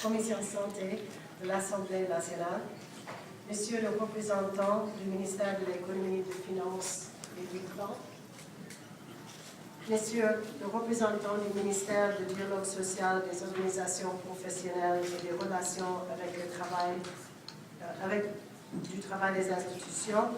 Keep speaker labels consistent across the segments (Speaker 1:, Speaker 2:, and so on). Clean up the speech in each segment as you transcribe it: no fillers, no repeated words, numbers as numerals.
Speaker 1: Commission santé de l'Assemblée nationale, Monsieur le représentant du ministère de l'Économie, des Finances et du Plan, Monsieur le représentant du ministère du Dialogue social, des organisations professionnelles et des relations avec le travail, du travail des institutions,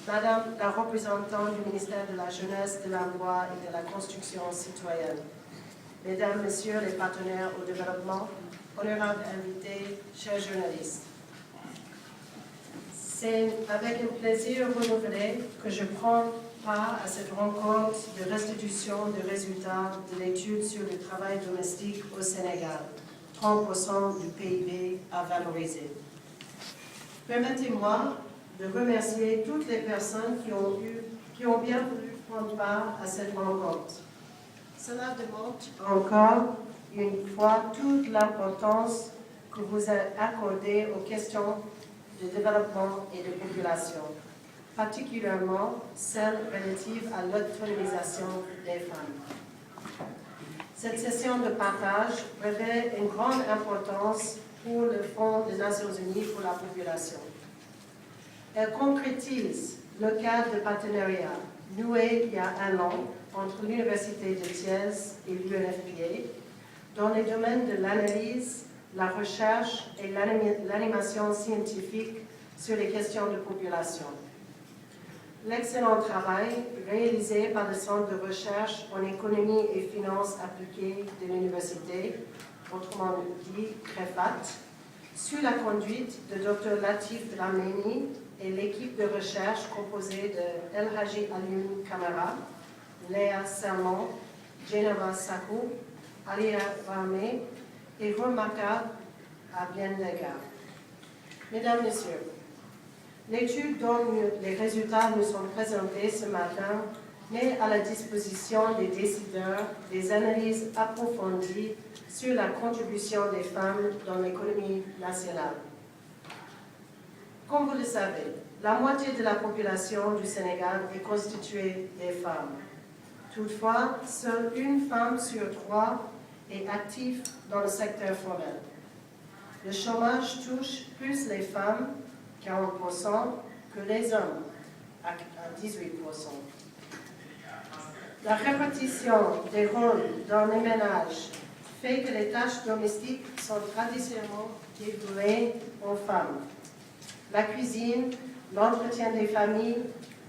Speaker 1: Madame la représentante du ministère de la Jeunesse, de l'Emploi et de la Construction citoyenne, Mesdames, Messieurs les partenaires au développement, honorables invités, chers journalistes. C'est avec un plaisir renouvelé que je prends part à cette rencontre de restitution des résultats de l'étude sur le travail domestique au Sénégal, 30% du PIB à valoriser. Permettez-moi de remercier toutes les personnes qui ont bien voulu prendre part à cette rencontre. Cela démontre encore une fois toute l'importance que vous accordez aux questions de développement et de population, particulièrement celles relatives à l'autonomisation des femmes. Cette session de partage revêt une grande importance pour le Fonds des Nations Unies pour la population. Elle concrétise le cadre de partenariat noué il y a un an entre l'Université de Thiès et l'UNFPA dans les domaines de l'analyse, la recherche et l'animation scientifique sur les questions de population. L'excellent travail réalisé par le Centre de recherche en économie et finances appliquées de l'Université, autrement dit CREFAT, sous la conduite de Dr Latif Drameni et l'équipe de recherche composée de El Hadji Alioune Camara, Léa Sermon, Jennifer Sakou, Alia Ramé et remarquable à bien d'égard. Mesdames, Messieurs, l'étude dont les résultats nous sont présentés ce matin met à la disposition des décideurs des analyses approfondies sur la contribution des femmes dans l'économie nationale. Comme vous le savez, la moitié de la population du Sénégal est constituée des femmes. Toutefois, seule une femme sur trois est active dans le secteur formel. Le chômage touche plus les femmes, 40%, que les hommes, à 18%. La répartition des rôles dans les ménages fait que les tâches domestiques sont traditionnellement dévouées aux femmes. La cuisine, l'entretien des familles,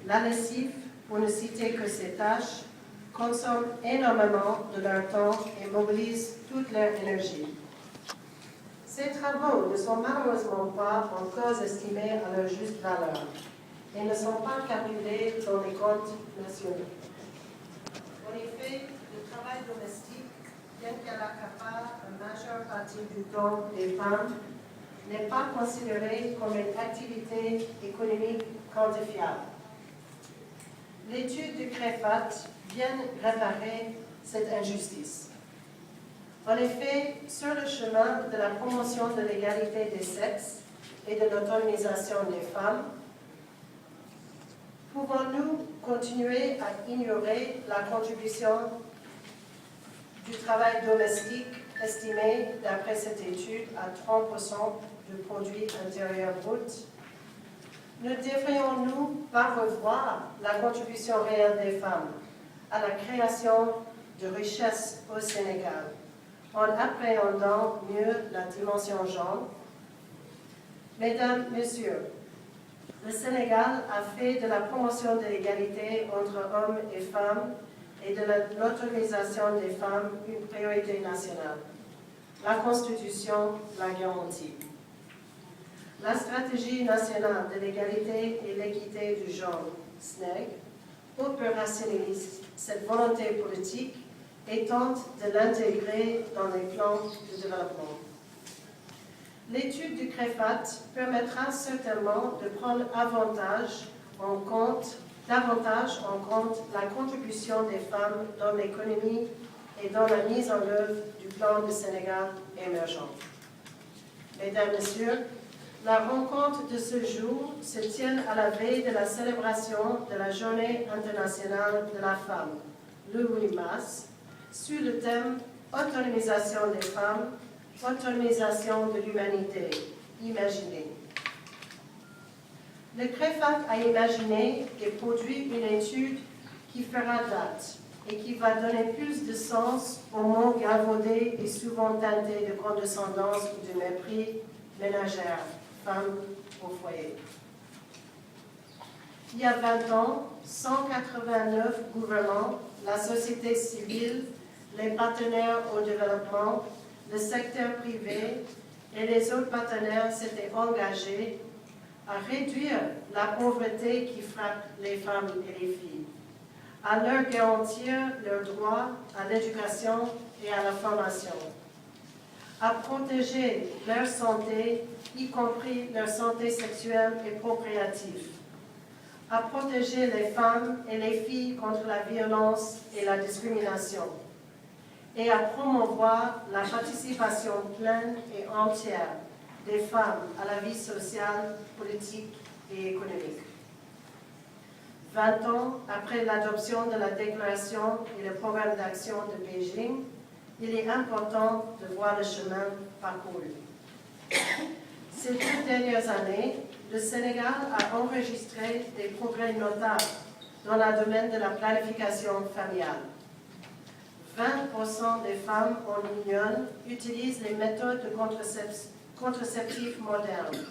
Speaker 1: la lessive, pour ne citer que ces tâches, consomment énormément de leur temps et mobilisent toute leur énergie. Ces travaux ne sont malheureusement pas encore estimés à leur juste valeur et ne sont pas calculés dans les comptes nationaux. En effet, le travail domestique, bien qu'elle accapare la majeure partie du temps des femmes, n'est pas considéré comme une activité économique quantifiable. L'étude du CREFAT vient réparer cette injustice. En effet, sur le chemin de la promotion de l'égalité des sexes et de l'autonomisation des femmes, pouvons-nous continuer à ignorer la contribution du travail domestique estimé d'après cette étude à 30% du produit intérieur brut? Ne devrions-nous pas revoir la contribution réelle des femmes à la création de richesses au Sénégal, en appréhendant mieux la dimension genre? Mesdames, Messieurs, le Sénégal a fait de la promotion de l'égalité entre hommes et femmes et de l'autonomisation des femmes une priorité nationale. La Constitution l'a garantit. La stratégie nationale de l'égalité et l'équité du genre, SNEG, opérationnalise cette volonté politique et tente de l'intégrer dans les plans de développement. L'étude du CREFAT permettra certainement de prendre davantage en compte la contribution des femmes dans l'économie et dans la mise en œuvre du plan du Sénégal émergent. Mesdames, Messieurs, la rencontre de ce jour se tient à la veille de la célébration de la Journée internationale de la femme, le 8 mars, sur le thème « Autonomisation des femmes, autonomisation de l'humanité, imaginez. Le CREFAC a imaginé et produit une étude qui fera date et qui va donner plus de sens au mot galvaudé et souvent teinté de condescendance ou de mépris ménagère, femme au foyer. Il y a 20 ans, 189 gouvernements, la société civile, les partenaires au développement, le secteur privé et les autres partenaires s'étaient engagés à réduire la pauvreté qui frappe les femmes et les filles, à leur garantir leur droit à l'éducation et à la formation, à protéger leur santé, y compris leur santé sexuelle et procréative, à protéger les femmes et les filles contre la violence et la discrimination, et à promouvoir la participation pleine et entière des femmes à la vie sociale, politique et économique. 20 ans après l'adoption de la déclaration et le programme d'action de Beijing, il est important de voir le chemin parcouru. Ces 2 dernières années, le Sénégal a enregistré des progrès notables dans le domaine de la planification familiale. 20% des femmes en Union utilisent les méthodes de contraceptifs modernes,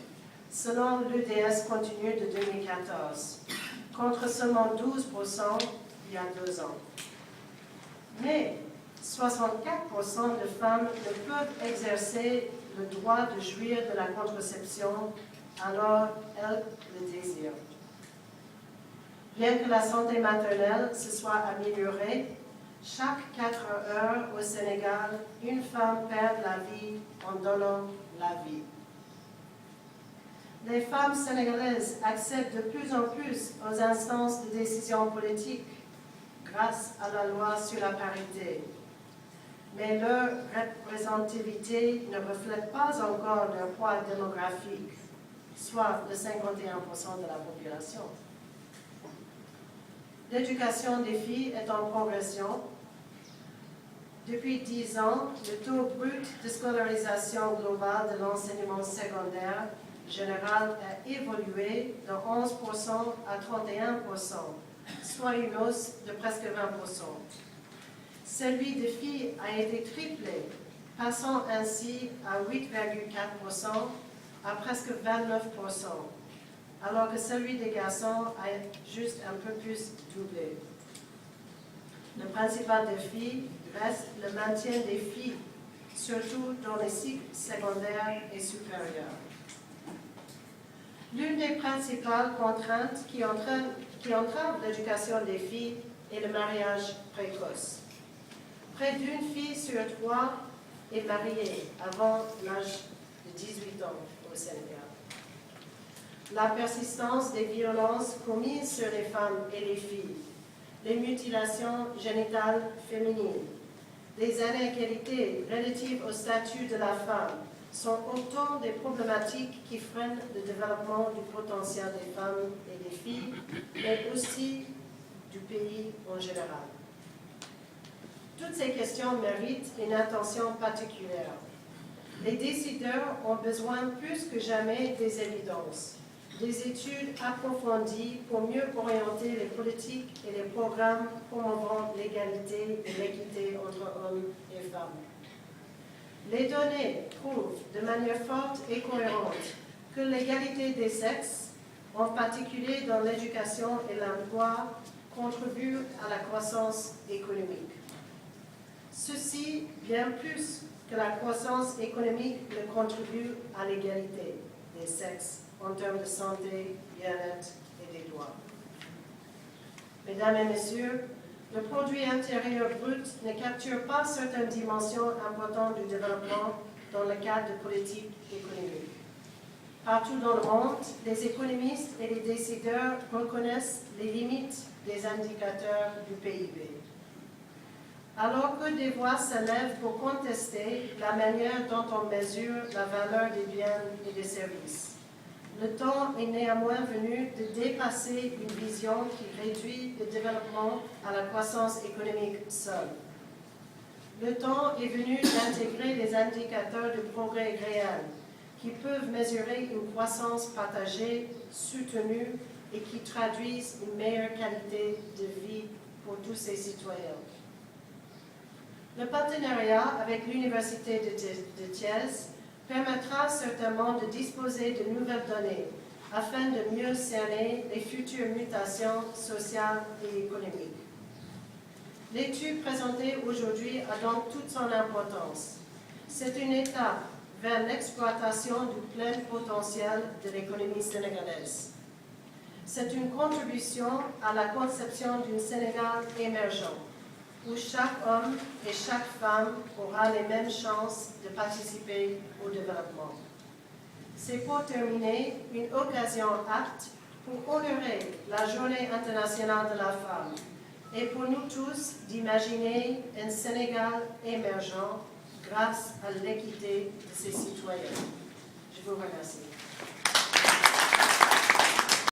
Speaker 1: selon l'UDS continu de 2014, contre seulement 12% il y a 2 ans. Mais 64% de femmes ne peuvent exercer le droit de jouir de la contraception alors elles le désirent. Bien que la santé maternelle se soit améliorée, chaque 4 heures au Sénégal, une femme perd la vie en donnant la vie. Les femmes sénégalaises accèdent de plus en plus aux instances de décision politique grâce à la loi sur la parité. Mais leur représentativité ne reflète pas encore leur poids démographique, soit de 51% de la population. L'éducation des filles est en progression. Depuis 10 ans, le taux brut de scolarisation globale de l'enseignement secondaire général a évolué de 11% à 31%, soit une hausse de presque 20%. Celui des filles a été triplé, passant ainsi à 8,4% à presque 29%, alors que celui des garçons a juste un peu plus doublé. Le principal défi reste le maintien des filles, surtout dans les cycles secondaires et supérieurs. L'une des principales contraintes qui entrave l'éducation des filles est le mariage précoce. Près d'une fille sur 3 est mariée avant l'âge de 18 ans au Sénégal. La persistance des violences commises sur les femmes et les filles, les mutilations génitales féminines, les inégalités relatives au statut de la femme sont autant des problématiques qui freinent le développement du potentiel des femmes et des filles, mais aussi du pays en général. Toutes ces questions méritent une attention particulière. Les décideurs ont besoin plus que jamais des évidences, des études approfondies pour mieux orienter les politiques et les programmes promouvant l'égalité et l'équité entre hommes et femmes. Les données prouvent de manière forte et cohérente que l'égalité des sexes, en particulier dans l'éducation et l'emploi, contribue à la croissance économique. Ceci bien plus que la croissance économique ne contribue à l'égalité des sexes en termes de santé, bien-être et des droits. Mesdames et messieurs, le produit intérieur brut ne capture pas certaines dimensions importantes du développement dans le cadre de politiques économiques. Partout dans le monde, les économistes et les décideurs reconnaissent les limites des indicateurs du PIB. Alors que des voix s'élèvent pour contester la manière dont on mesure la valeur des biens et des services, le temps est néanmoins venu de dépasser une vision qui réduit le développement à la croissance économique seule. Le temps est venu d'intégrer les indicateurs de progrès réel qui peuvent mesurer une croissance partagée, soutenue et qui traduisent une meilleure qualité de vie pour tous ses citoyens. Le partenariat avec l'Université de Thiès permettra certainement de disposer de nouvelles données afin de mieux cerner les futures mutations sociales et économiques. L'étude présentée aujourd'hui a donc toute son importance. C'est une étape vers l'exploitation du plein potentiel de l'économie sénégalaise. C'est une contribution à la conception d'un Sénégal émergent, où chaque homme et chaque femme aura les mêmes chances de participer au développement. C'est pour terminer une occasion apte pour honorer la Journée internationale de la femme et pour nous tous d'imaginer un Sénégal émergent grâce à l'équité de ses citoyens. Je vous remercie.